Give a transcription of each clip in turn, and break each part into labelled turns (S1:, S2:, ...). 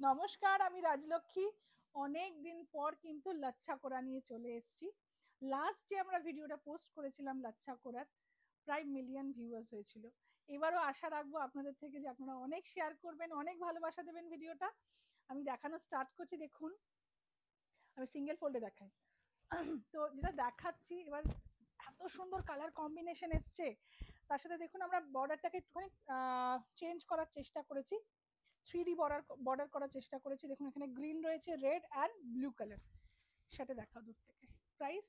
S1: নমস্কার, আমি রাজলক্ষ্মী। অনেক দিন পর কিন্তু লাচ্ছা কোরা নিয়ে চলে এসেছি। লাস্ট যে আমরা ভিডিওটা পোস্ট করেছিলাম লাচ্ছা কোরার, প্রায় মিলিয়ন ভিউয়ার্স হয়েছিল। এবারও আশা রাখবো আপনাদের থেকে যে আপনারা অনেক শেয়ার করবেন, অনেক ভালোবাসা দেবেন ভিডিওটা। আমি দেখানো স্টার্ট করছি। দেখুন, আমি সিঙ্গেল ফোল্ডে দেখাই। তো যেটা দেখাচ্ছি এবার, এত সুন্দর কালার কম্বিনেশন এসছে। তার সাথে দেখুন আমরা বর্ডারটাকে একটুখানি চেঞ্জ করার চেষ্টা করেছি। 3D বর্ডার করার চেষ্টা করেছি। দেখুন এখানে গ্রিন রয়েছে, রেড অ্যান্ড ব্লু কালার। সেটা দেখাও দূর থেকে। প্রাইস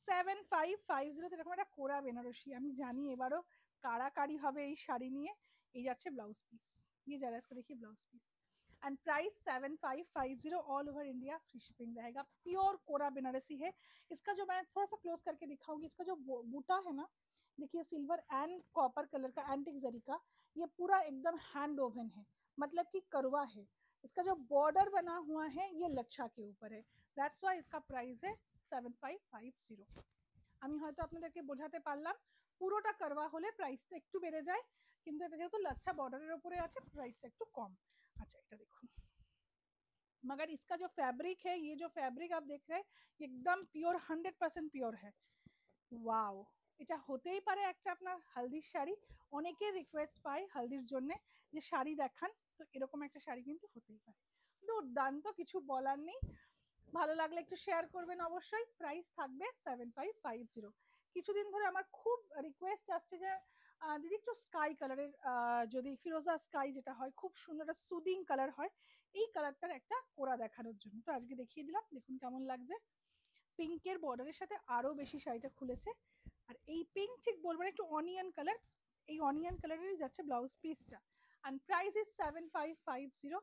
S1: 7550। এরকম একটা কোরা বেনারসি। আমি জানি এবারও কাড়াকাড়ি হবে এই শাড়ি নিয়ে। এই যাচ্ছে ब्लाउज पीस। ये जरा इसका देखिए blouse piece and price 7550। All over India free shipping रहेगा। प्योर कोरा बनारसी है। इसका जो मैं थोड़ा सा क्लोज करके दिखाऊंगी, इसका जो बूटा है ना, देखिए सिल्वर एंड कॉपर कलर का एंटिक जरी का, ये पूरा एकदम हैंड ओवन है, मतलब कि करवा है। इसका जो बॉर्डर बना हुआ है ये लच्छा के ऊपर है। दैट्स वाई इसका प्राइस है 7550। আমি হয়তো আপনাদেরকে বোঝাতে পারলাম। পুরোটা করবা হলে প্রাইসটা একটু বেড়ে যায়, কিন্তু এটা যেহেতু লাচ্ছা বর্ডারের উপরে আছে প্রাইসটা একটু কম। আচ্ছা, এটা দেখুন। मगर इसका जो फैब्रिक है, ये जो फैब्रिक आप देख रहे हैं एकदम प्योर 100% प्योर है। ওয়াও, এটা হতেই পারে একটা আপনার হালদির শাড়ি। অনেকের রিকোয়েস্ট পাই হালদির জন্য যে শাড়ি দেখান, তো এরকম একটা শাড়ি কিন্তু হতেই পারে। দুর্দান্ত, কিছু বলার নেই। ভালো লাগলে একটু শেয়ার করবেন অবশ্যই। প্রাইস থাকবে 7550। কিছুদিন ধরে আমার খুব রিকোয়েস্ট আসছে যে দিদি একটু স্কাই কালারের, যদি ফিরোজা স্কাই যেটা হয়, খুব সুন্দর একটা সুদিং কালার হয়, এই কালারটার একটা কোরা দেখানোর জন্য। তো আজকে দেখিয়ে দিলাম, দেখুন কেমন লাগছে। পিঙ্কের বর্ডারের সাথে আরো বেশি শাড়িটা খুলেছে। আর এই পিঙ্ক ঠিক বলবো না, একটু অনিয়ন কালার। এই অনিয়ন কালারেরই যাচ্ছে ব্লাউজ পিসটা। And price is 7550।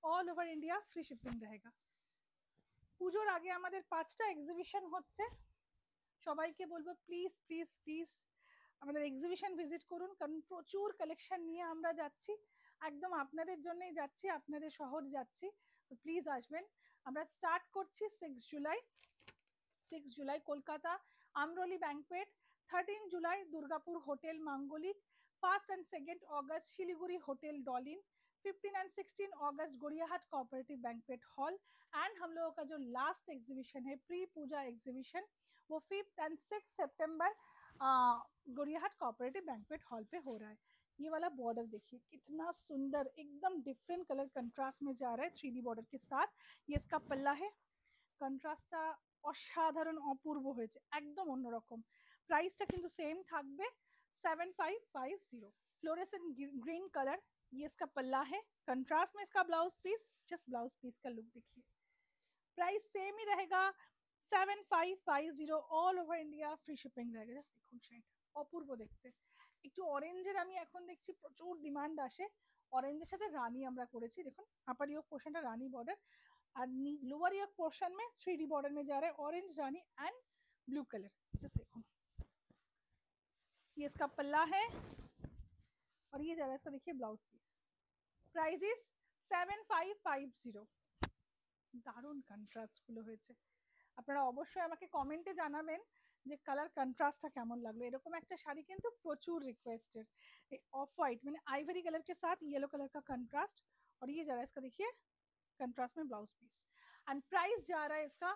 S1: All over India free shipping रहेगा। পুজোর আগে আমাদের 5টা এক্সিবিশন হচ্ছে। সবাইকে বলবো প্লিজ প্লিজ প্লিজ আমাদের এক্সিবিশন ভিজিট করুন, কারণ প্রচুর কালেকশন নিয়ে আমরা যাচ্ছি। একদম আপনাদের জন্যই যাচ্ছি, আপনাদের শহর যাচ্ছি। তো প্লিজ আসবেন। আমরা স্টার্ট করছি 6 জুলাই। 6 জুলাই কলকাতা আমরলি ব্যাংকুয়েট, 13 জুলাই দুর্গাপুর হোটেল मांगलिक, 1 एंड 2 अगस्त শিলিগুড়ি होटल डॉलिन, 15 एंड 16 अगस्त Gariahat cooperative banquet hall. And हम लोगों का जो लास्ट एग्जीबिशन है प्री पूजा एग्जीबिशन, वो 5 एंड 6 सितंबर गोरियाहाट कोऑपरेटिव बैंक्वेट हॉल पे हो रहा है। ये वाला बॉर्डर देखिए कितना सुंदर, एकदम डिफरेंट कलर कंट्रास्ट में जा रहा है 3D बॉर्डर के साथ। ये इसका पल्ला है। কন্ট্রাস্টটা অসাধারণ, অপূর্ব হয়েছে, একদম অন্যরকম। প্রাইসটা কিন্তু সেম থাকবে 7550। फ्लोरेसेंट ग्रीन कलर, ये इसका पल्ला है। कंट्रास्ट में इसका blouse piece, just blouse piece का लुक देखिए। प्राइस सेम ही रहेगा 7550। All over India free shipping रहेगा। জাস্ট দেখুন শাড়িটা অপূর্ব দেখতে। একটু অরেঞ্জের আমি এখন দেখছি প্রচুর ডিমান্ড আসে। অরেঞ্জের সাথে রানী আমরা করেছি। দেখুন আপার ইয়োক পোর্শনটা রানী বর্ডার, और लोअर योक पोर्शन में 3D बॉर्डर में जा रहा है orange Rani and blue colour. Just देखो, ये इसका पल्ला है और ये जा रहा है इसका, देखिए ब्लाउज पीस। Price is 7550। দারুণ কন্ট্রাস্টগুলো হয়েছে। আপনারা অবশ্যই আমাকে কমেন্টে জানাবেন যে কালার কন্ট্রাস্টটা কেমন লাগলো। এরকম একটা শাড়ি কিন্তু প্রচুর রিকোয়েস্টেড। ऑफ वाइट मैंने आइवरी कलर के साथ येलो कलर का कंट्रास्ट, और ये जा रहा है इसका, देखिए कंट्रास्ट में ब्लाउज पीस। एंड प्राइस जा रहा है इसका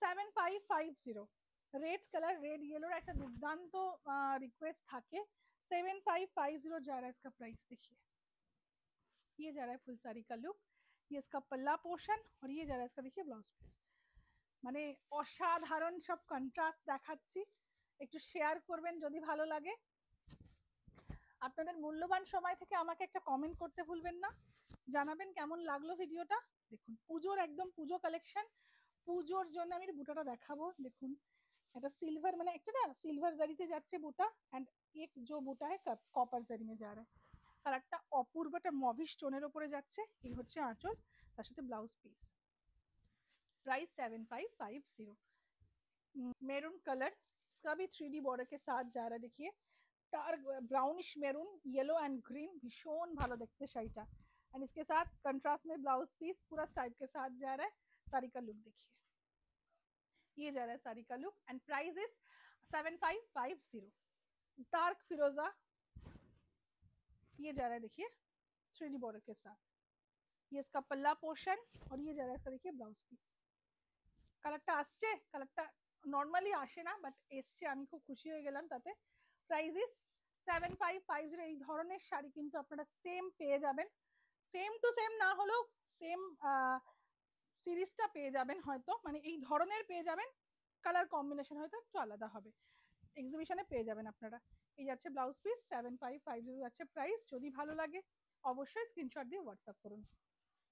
S1: 7550। रेड कलर, रेड येलोर একটা দুর্দান্ত রিকোয়েস্ট থাকে। 7550 जा रहा है इसका प्राइस। देखिए ये जा रहा है फुल साड़ी का लुक, ये इसका पल्ला पोर्शन, और ये जा रहा है इसका, देखिए ब्लाउज पीस। মানে অসাধারণ সব কন্ট্রাস্ট দেখাচ্ছি, একটু শেয়ার করবেন যদি ভালো লাগে। আপনাদের মূল্যবান সময় থেকে আমাকে একটা কমেন্ট করতে ভুলবেন না, জানাবেন কেমন লাগলো ভিডিওটা। দেখুন পুজোর একদম পুজো কালেকশন। পুজোর জন্য আমি বুটাটা দেখাবো। দেখুন এটা সিলভার, মানে একটা না সিলভার জারিতে যাচ্ছে বুটা, एंड एक जो बूटा है कॉपर जरी में जा रहा है। কালারটা অপূর্ব, একটা মভিশ টোনের উপরে যাচ্ছে। এই হচ্ছে আঁচল, তার সাথে blouse piece. Price 7550। Maroon colour, इसका भी 3D बॉर्डर के साथ जा रहा है। देखिए dark brownish maroon, yellow and green, भीषण ভালো দেখতে শাড়িটা। एंड इसके साथ कंट्रास्ट में ब्लाउज पीस पूरा स्ट्राइप के साथ जा रहा है। साड़ी का लुक देखिए, ये जा रहा है साड़ी का look. And price is 7550। Dark फिरोजा, ये जा रहा है देखिए 3D बॉर्डर के साथ। ये इसका पल्ला पोर्शन और ये जरा इसका देखिए ब्लाउज পিস। কালারটা আসছে, কালারটা নর্মালি আসে না বাট এসছে, আমি খুব খুশি হয়ে গেলাম তাতে। Price is 7550। এই ধরনের শাড়ি কিন্তু আপনারা সেম পেয়ে যাবেন, সেম টু সেম না হলেও সেম সিরিজটা পেয়ে যাবেন হয়তো, মানে এই ধরনের পেয়ে যাবেন, কালার কম্বিনেশন হয়তো একটু আলাদা হবে, এক্সিবিশনে পেয়ে যাবেন আপনারা। এই যাচ্ছে ব্লাউজ পিস 7550 যাচ্ছে প্রাইস। যদি ভালো লাগে অবশ্যই স্ক্রিনশট দিয়ে হোয়াটসঅ্যাপ করুন।